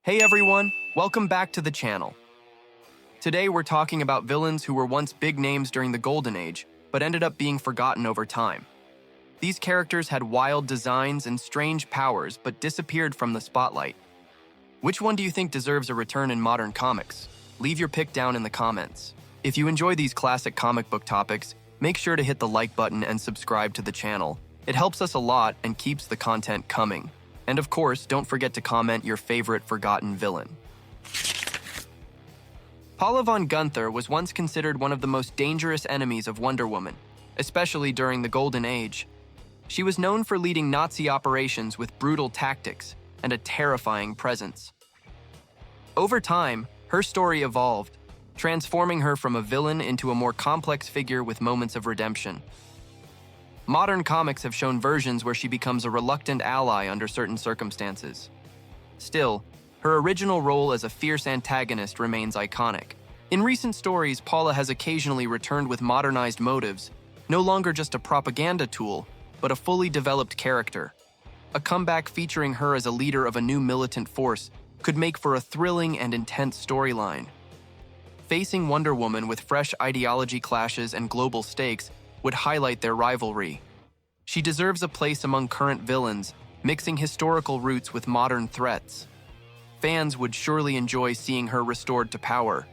Hey everyone, welcome back to the channel. Today we're talking about villains who were once big names during the Golden Age, but ended up being forgotten over time. These characters had wild designs and strange powers, but disappeared from the spotlight. Which one do you think deserves a return in modern comics? Leave your pick down in the comments. If you enjoy these classic comic book topics, make sure to hit the like button and subscribe to the channel. It helps us a lot and keeps the content coming. And of course, don't forget to comment your favorite forgotten villain. Pivan Gunther was once considered one of the most dangerous enemies of Wonder Woman, especially during the Golden Age. She was known for leading Nazi operations with brutal tactics and a terrifying presence. Over time, her story evolved, transforming her from a villain into a more complex figure with moments of redemption. Modern comics have shown versions where she becomes a reluctant ally under certain circumstances. Still, her original role as a fierce antagonist remains iconic. In recent stories, Paula has occasionally returned with modernized motives, no longer just a propaganda tool, but a fully developed character. A comeback featuring her as a leader of a new militant force could make for a thrilling and intense storyline. Facing Wonder Woman with fresh ideology clashes and global stakes would highlight their rivalry. She deserves a place among current villains, mixing historical roots with modern threats. Fans would surely enjoy seeing her restored to power.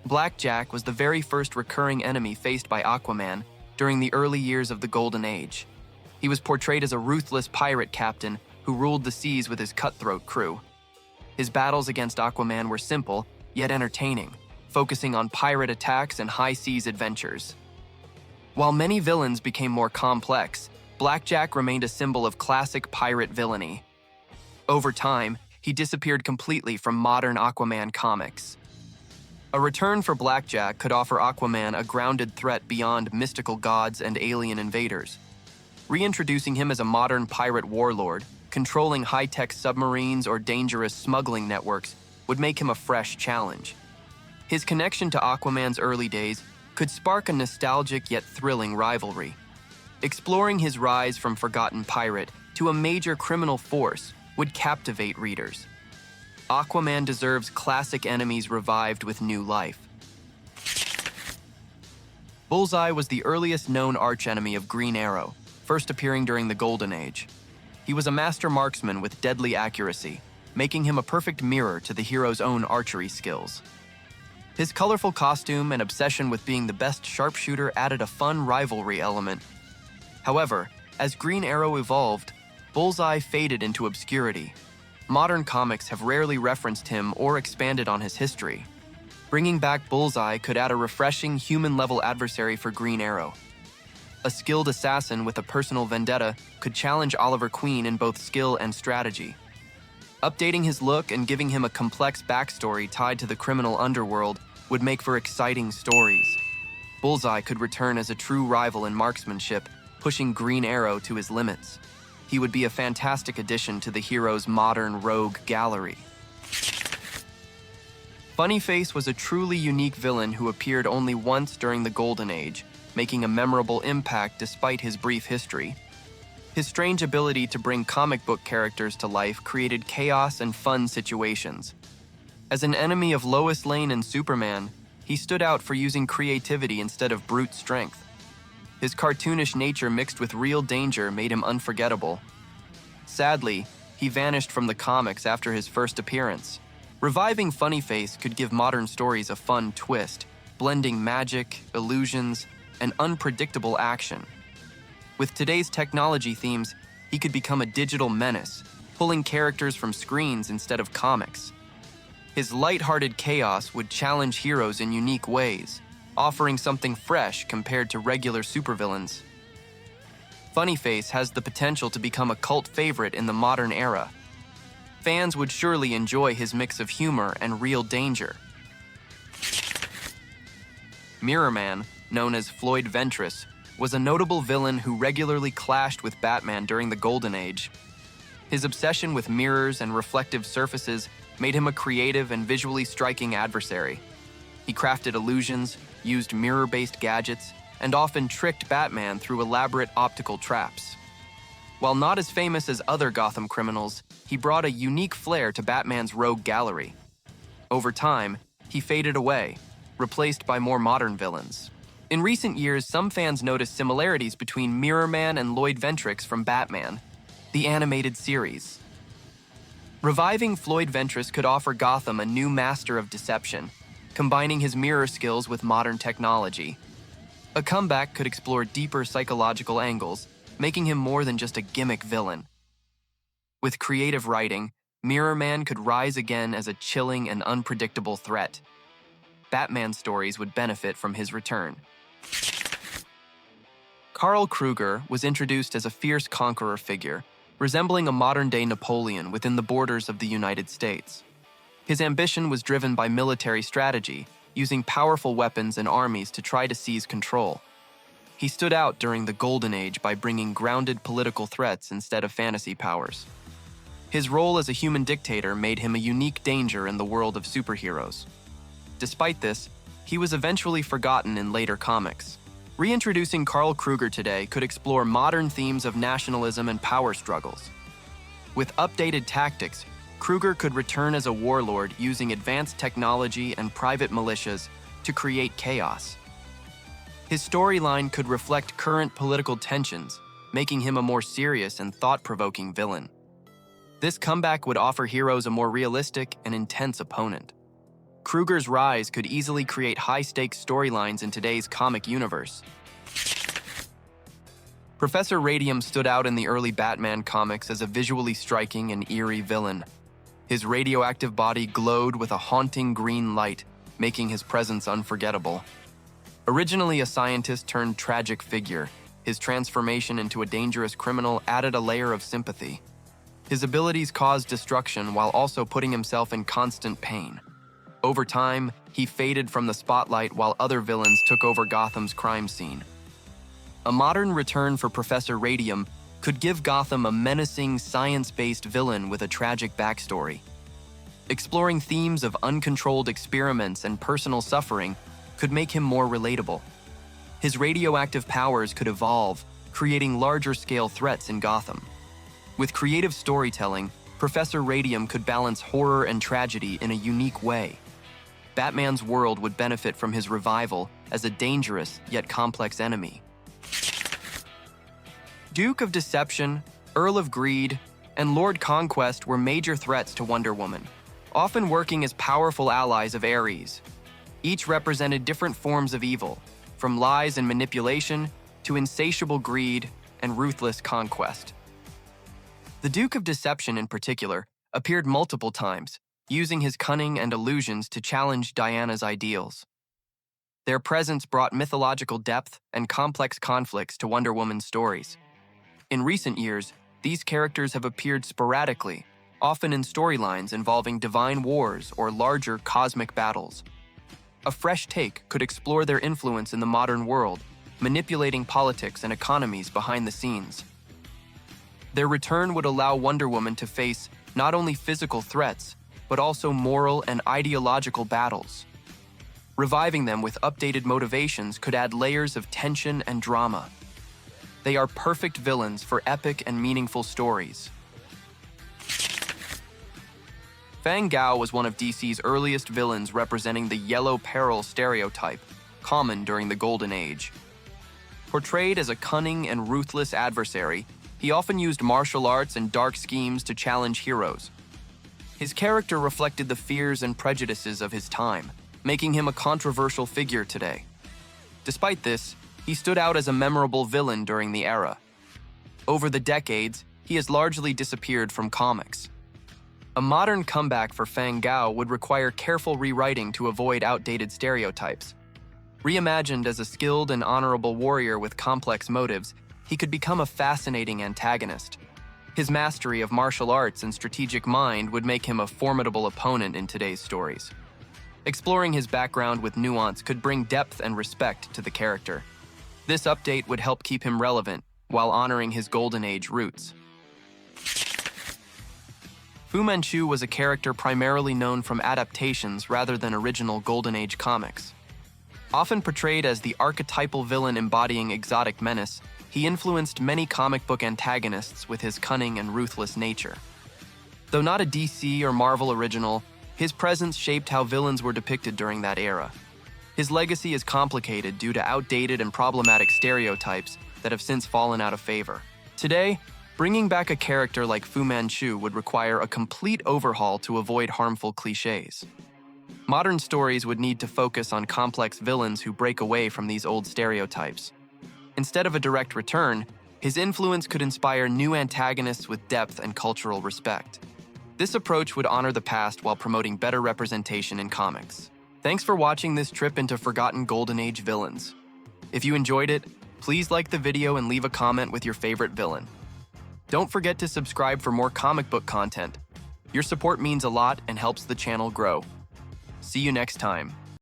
Blackjack was the very first recurring enemy faced by Aquaman during the early years of the Golden Age. He was portrayed as a ruthless pirate captain who ruled the seas with his cutthroat crew. His battles against Aquaman were simple, yet entertaining, focusing on pirate attacks and high seas adventures. While many villains became more complex, Blackjack remained a symbol of classic pirate villainy. Over time, he disappeared completely from modern Aquaman comics. A return for Blackjack could offer Aquaman a grounded threat beyond mystical gods and alien invaders. Reintroducing him as a modern pirate warlord, controlling high-tech submarines or dangerous smuggling networks would make him a fresh challenge. His connection to Aquaman's early days could spark a nostalgic yet thrilling rivalry. Exploring his rise from forgotten pirate to a major criminal force would captivate readers. Aquaman deserves classic enemies revived with new life. Bullseye was the earliest known archenemy of Green Arrow, first appearing during the Golden Age. He was a master marksman with deadly accuracy, making him a perfect mirror to the hero's own archery skills. His colorful costume and obsession with being the best sharpshooter added a fun rivalry element. However, as Green Arrow evolved, Bullseye faded into obscurity. Modern comics have rarely referenced him or expanded on his history. Bringing back Bullseye could add a refreshing human-level adversary for Green Arrow. A skilled assassin with a personal vendetta could challenge Oliver Queen in both skill and strategy. Updating his look and giving him a complex backstory tied to the criminal underworld would make for exciting stories. Bullseye could return as a true rival in marksmanship, pushing Green Arrow to his limits. He would be a fantastic addition to the hero's modern rogue gallery. Bunnyface was a truly unique villain who appeared only once during the Golden Age, making a memorable impact despite his brief history. His strange ability to bring comic book characters to life created chaos and fun situations. As an enemy of Lois Lane and Superman, he stood out for using creativity instead of brute strength. His cartoonish nature mixed with real danger made him unforgettable. Sadly, he vanished from the comics after his first appearance. Reviving Bunnyface could give modern stories a fun twist, blending magic, illusions, and unpredictable action. With today's technology themes, he could become a digital menace, pulling characters from screens instead of comics. His light-hearted chaos would challenge heroes in unique ways, offering something fresh compared to regular supervillains. Bunnyface has the potential to become a cult favorite in the modern era. Fans would surely enjoy his mix of humor and real danger. Mirrorman, known as Floyd Ventress, was a notable villain who regularly clashed with Batman during the Golden Age. His obsession with mirrors and reflective surfaces made him a creative and visually striking adversary. He crafted illusions, used mirror-based gadgets, and often tricked Batman through elaborate optical traps. While not as famous as other Gotham criminals, he brought a unique flair to Batman's rogue gallery. Over time, he faded away, replaced by more modern villains. In recent years, some fans noticed similarities between Mirrorman and Lloyd Ventrix from Batman, the animated series. Reviving Floyd Ventress could offer Gotham a new master of deception, combining his mirror skills with modern technology. A comeback could explore deeper psychological angles, making him more than just a gimmick villain. With creative writing, Mirrorman could rise again as a chilling and unpredictable threat. Batman stories would benefit from his return. Karl Krueger was introduced as a fierce conqueror figure, resembling a modern-day Napoleon within the borders of the United States. His ambition was driven by military strategy, using powerful weapons and armies to try to seize control. He stood out during the Golden Age by bringing grounded political threats instead of fantasy powers. His role as a human dictator made him a unique danger in the world of superheroes. Despite this, he was eventually forgotten in later comics. Reintroducing Karl Krueger today could explore modern themes of nationalism and power struggles. With updated tactics, Krueger could return as a warlord using advanced technology and private militias to create chaos. His storyline could reflect current political tensions, making him a more serious and thought-provoking villain. This comeback would offer heroes a more realistic and intense opponent. Krueger's rise could easily create high-stakes storylines in today's comic universe. Professor Radium stood out in the early Batman comics as a visually striking and eerie villain. His radioactive body glowed with a haunting green light, making his presence unforgettable. Originally a scientist-turned-tragic figure, his transformation into a dangerous criminal added a layer of sympathy. His abilities caused destruction while also putting himself in constant pain. Over time, he faded from the spotlight while other villains took over Gotham's crime scene. A modern return for Professor Radium could give Gotham a menacing, science-based villain with a tragic backstory. Exploring themes of uncontrolled experiments and personal suffering could make him more relatable. His radioactive powers could evolve, creating larger-scale threats in Gotham. With creative storytelling, Professor Radium could balance horror and tragedy in a unique way. Batman's world would benefit from his revival as a dangerous yet complex enemy. Duke of Deception, Earl of Greed, and Lord Conquest were major threats to Wonder Woman, often working as powerful allies of Ares. Each represented different forms of evil, from lies and manipulation to insatiable greed and ruthless conquest. The Duke of Deception, in particular, appeared multiple times, using his cunning and illusions to challenge Diana's ideals. Their presence brought mythological depth and complex conflicts to Wonder Woman's stories. In recent years, these characters have appeared sporadically, often in storylines involving divine wars or larger cosmic battles. A fresh take could explore their influence in the modern world, manipulating politics and economies behind the scenes. Their return would allow Wonder Woman to face not only physical threats, but also moral and ideological battles. Reviving them with updated motivations could add layers of tension and drama. They are perfect villains for epic and meaningful stories. Fang Gao was one of DC's earliest villains, representing the yellow peril stereotype, common during the Golden Age. Portrayed as a cunning and ruthless adversary, he often used martial arts and dark schemes to challenge heroes. His character reflected the fears and prejudices of his time, making him a controversial figure today. Despite this, he stood out as a memorable villain during the era. Over the decades, he has largely disappeared from comics. A modern comeback for Fang Gao would require careful rewriting to avoid outdated stereotypes. Reimagined as a skilled and honorable warrior with complex motives, he could become a fascinating antagonist. His mastery of martial arts and strategic mind would make him a formidable opponent in today's stories. Exploring his background with nuance could bring depth and respect to the character. This update would help keep him relevant while honoring his Golden Age roots. Fu Manchu was a character primarily known from adaptations rather than original Golden Age comics. Often portrayed as the archetypal villain embodying exotic menace, he influenced many comic book antagonists with his cunning and ruthless nature. Though not a DC or Marvel original, his presence shaped how villains were depicted during that era. His legacy is complicated due to outdated and problematic stereotypes that have since fallen out of favor. Today, bringing back a character like Fu Manchu would require a complete overhaul to avoid harmful cliches. Modern stories would need to focus on complex villains who break away from these old stereotypes. Instead of a direct return, his influence could inspire new antagonists with depth and cultural respect. This approach would honor the past while promoting better representation in comics. Thanks for watching this trip into forgotten Golden Age villains. If you enjoyed it, please like the video and leave a comment with your favorite villain. Don't forget to subscribe for more comic book content. Your support means a lot and helps the channel grow. See you next time.